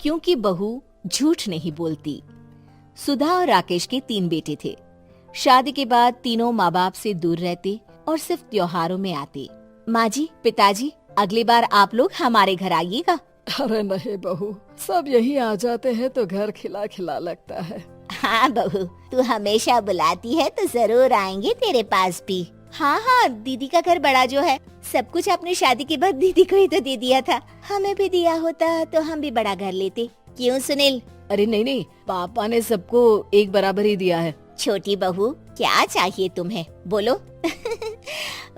क्योंकि बहू झूठ नहीं बोलती। सुधा और राकेश के 3 बेटे थे। शादी के बाद तीनों माँ बाप से दूर रहते और सिर्फ त्योहारों में आते। माँ जी, पिताजी, अगली बार आप लोग हमारे घर आइएगा। अरे नहीं बहू, सब यहीं आ जाते हैं तो घर खिला खिला लगता है। हाँ बहू, तू हमेशा बुलाती है तो जरूर आएंगे तेरे पास भी। हाँ हाँ, दीदी का घर बड़ा जो है, सब कुछ आपने शादी के बाद दीदी को ही तो दे दिया था। हमें भी दिया होता तो हम भी बड़ा घर लेते। क्यों सुनील? अरे नहीं नहीं, पापा ने सबको एक बराबर ही दिया है। छोटी बहू, क्या चाहिए तुम्हें, बोलो।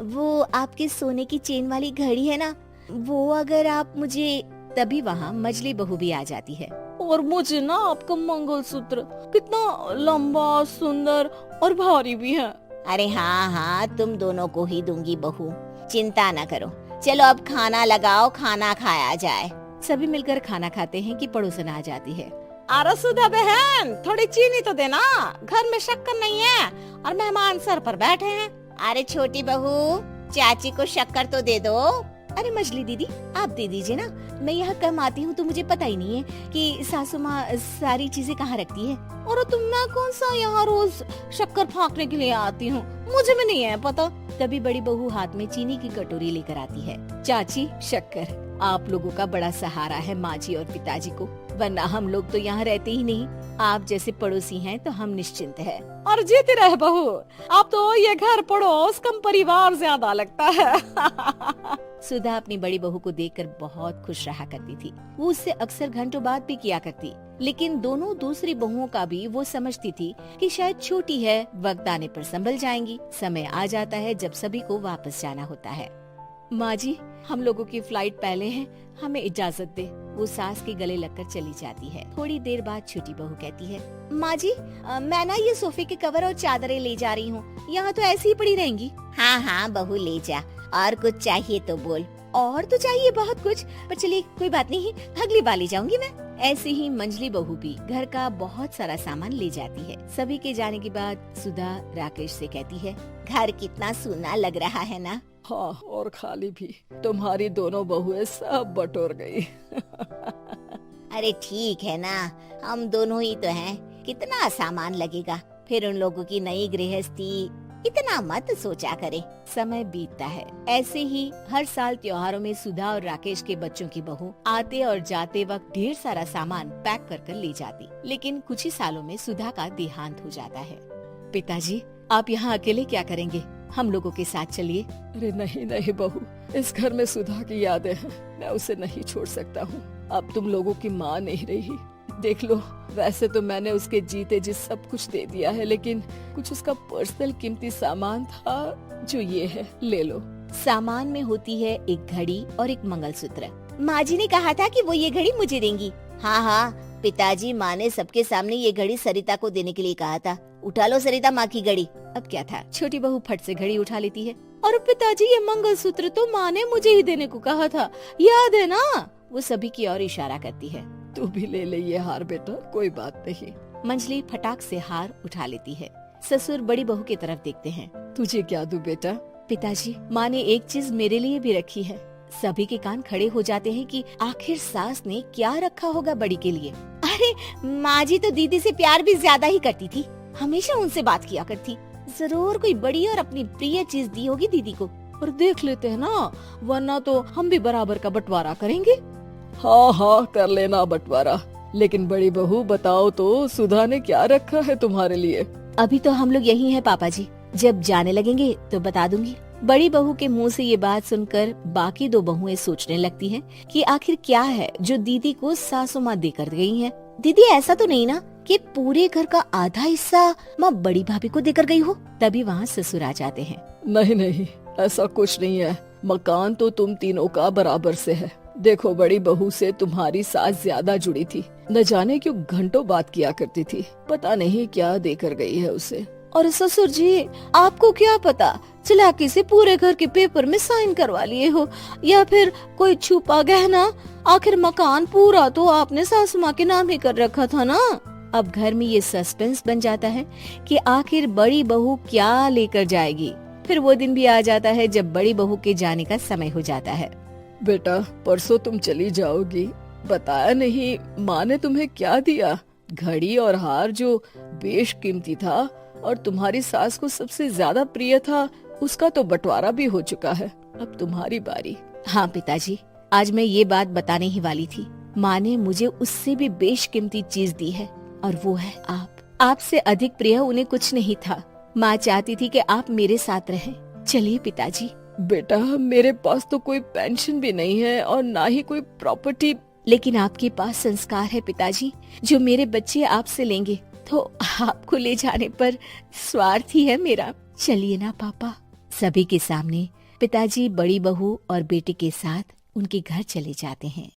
वो आपके सोने की चेन वाली घड़ी है ना, वो अगर आप मुझे। तभी वहाँ मजली बहू भी आ जाती है। और मुझे ना आपका मंगलसूत्र कितना लंबा, सुंदर और भारी भी है। अरे हाँ हाँ, तुम दोनों को ही दूंगी बहू, चिंता न करो। चलो अब खाना लगाओ, खाना खाया जाए। सभी मिलकर खाना खाते हैं कि पड़ोसन आ जाती है। अरे सुधा बहन, थोड़ी चीनी तो देना, घर में शक्कर नहीं है और मेहमान सर पर बैठे हैं। अरे छोटी बहू, चाची को शक्कर तो दे दो। अरे मजली दीदी, आप दे दीजिए ना, मैं यहाँ कम आती हूँ तो मुझे पता ही नहीं है कि सासू माँ सारी चीजें कहाँ रखती है। और तुम, मैं कौन सा यहाँ रोज शक्कर फाँकने के लिए आती हूँ, मुझे भी नहीं है पता। तभी बड़ी बहू हाथ में चीनी की कटोरी लेकर आती है। चाची, शक्कर आप लोगों का बड़ा सहारा है माँ जी और पिताजी को, वरना हम लोग तो यहाँ रहते ही नहीं। आप जैसे पड़ोसी हैं तो हम निश्चिंत हैं। और जीती रहे बहू, आप तो ये घर पड़ोस कम परिवार ज्यादा लगता है। सुधा अपनी बड़ी बहू को देखकर बहुत खुश रहा करती थी। वो उससे अक्सर घंटों बात भी किया करती, लेकिन दोनों दूसरी बहुओं का भी वो समझती थी कि शायद छोटी है, वक्त आने पर संभल जाएंगी। समय आ जाता है जब सभी को वापस जाना होता है। माँ जी, हम लोगों की फ्लाइट पहले है, हमें इजाजत दे। वो सास के गले लगकर चली जाती है। थोड़ी देर बाद छोटी बहू कहती है, माँ जी, मैं ना ये सोफे के कवर और चादरें ले जा रही हूँ, यहाँ तो ऐसी ही पड़ी रहेंगी। हाँ हाँ बहू, ले जा, और कुछ चाहिए तो बोल। और तो चाहिए बहुत कुछ, पर चलिए कोई बात नहीं, अगली बार ले जाऊंगी मैं। ऐसे ही मंजली बहू भी घर का बहुत सारा सामान ले जाती है। सभी के जाने के बाद सुधा राकेश से कहती है, घर कितना सूना लग रहा है ना। हाँ, और खाली भी। तुम्हारी दोनों बहुएं सब बटोर गई। अरे ठीक है ना, हम दोनों ही तो हैं, कितना सामान लगेगा। फिर उन लोगों की नई गृहस्थी, इतना मत सोचा करे। समय बीतता है। ऐसे ही हर साल त्योहारों में सुधा और राकेश के बच्चों की बहू आते और जाते वक्त ढेर सारा सामान पैक कर कर ले जाती। लेकिन कुछ ही सालों में सुधा का देहांत हो जाता है। पिताजी, आप यहाँ अकेले क्या करेंगे? हम लोगों के साथ चलिए। अरे नहीं नहीं बहू, इस घर में सुधा की यादें हैं, मैं उसे नहीं छोड़ सकता हूँ। अब तुम लोगों की माँ नहीं रही। देख लो, वैसे तो मैंने उसके जीते जी सब कुछ दे दिया है, लेकिन कुछ उसका पर्सनल कीमती सामान था जो ये है, ले लो। सामान में होती है एक घड़ी और एक मंगलसूत्र। माँ जी ने कहा था कि वो ये घड़ी मुझे देंगी। हाँ हाँ पिताजी, माँ ने सबके सामने ये घड़ी सरिता को देने के लिए कहा था। उठा लो सरिता माँ की घड़ी। अब क्या था, छोटी बहू फट से घड़ी उठा लेती है। और पिताजी, ये मंगलसूत्र तो माँ ने मुझे ही देने को कहा था, याद है ना? वो सभी की ओर इशारा करती है। तू भी ले ले ये हार बेटा, कोई बात नहीं। मंजली फटाक से हार उठा लेती है। ससुर बड़ी बहू की तरफ देखते हैं। तुझे क्या दूं बेटा? पिताजी, माँ ने एक चीज मेरे लिए भी रखी है। सभी के कान खड़े हो जाते हैं कि आखिर सास ने क्या रखा होगा बड़ी के लिए। अरे माँ जी तो दीदी से प्यार भी ज्यादा ही करती थी, हमेशा उनसे बात किया करती। जरूर कोई बड़ी और अपनी प्रिय चीज दी होगी दीदी को। और देख लेते हैं ना, वरना तो हम भी बराबर का बंटवारा करेंगे। हाँ हाँ, कर लेना बंटवारा। लेकिन बड़ी बहू बताओ तो, सुधा ने क्या रखा है तुम्हारे लिए? अभी तो हम लोग यही हैं पापा जी, जब जाने लगेंगे तो बता दूंगी। बड़ी बहू के मुंह से ये बात सुनकर बाकी दो बहुएं सोचने लगती हैं कि आखिर क्या है जो दीदी को सासू माँ देकर गई हैं। दीदी, ऐसा तो नहीं ना कि पूरे घर का आधा हिस्सा माँ बड़ी भाभी को देकर गई हो? तभी वहाँ ससुर आ जाते हैं। नहीं नहीं, ऐसा कुछ नहीं है। मकान तो तुम तीनों का बराबर से है। देखो, बड़ी बहू से तुम्हारी सास ज्यादा जुड़ी थी, न जाने क्यों घंटों बात किया करती थी। पता नहीं क्या देकर गई है उसे। और ससुर जी, आपको क्या पता, चालाकी से पूरे घर के पेपर में साइन करवा लिए हो, या फिर कोई छुपा गहना। आखिर मकान पूरा तो आपने सासू माँ के नाम ही कर रखा था ना। अब घर में ये सस्पेंस बन जाता है कि आखिर बड़ी बहू क्या लेकर जाएगी। फिर वो दिन भी आ जाता है जब बड़ी बहू के जाने का समय हो जाता है। बेटा, परसों तुम चली जाओगी, बताया नहीं, माँ ने तुम्हें क्या दिया? घड़ी और हार जो बेशकीमती था और तुम्हारी सास को सबसे ज्यादा प्रिय था, उसका तो बंटवारा भी हो चुका है। अब तुम्हारी बारी। हाँ पिताजी, आज मैं ये बात बताने ही वाली थी। माँ ने मुझे उससे भी बेशकीमती चीज दी है और वो है आप। आपसे अधिक प्रिय उन्हें कुछ नहीं था। माँ चाहती थी कि आप मेरे साथ रहें। चलिए पिताजी। बेटा, मेरे पास तो कोई पेंशन भी नहीं है और ना ही कोई प्रॉपर्टी। लेकिन आपके पास संस्कार है पिताजी, जो मेरे बच्चे आपसे लेंगे, तो आपको ले जाने पर स्वार्थ ही है मेरा। चलिए ना पापा। सभी के सामने पिताजी बड़ी बहू और बेटे के साथ उनके घर चले जाते हैं।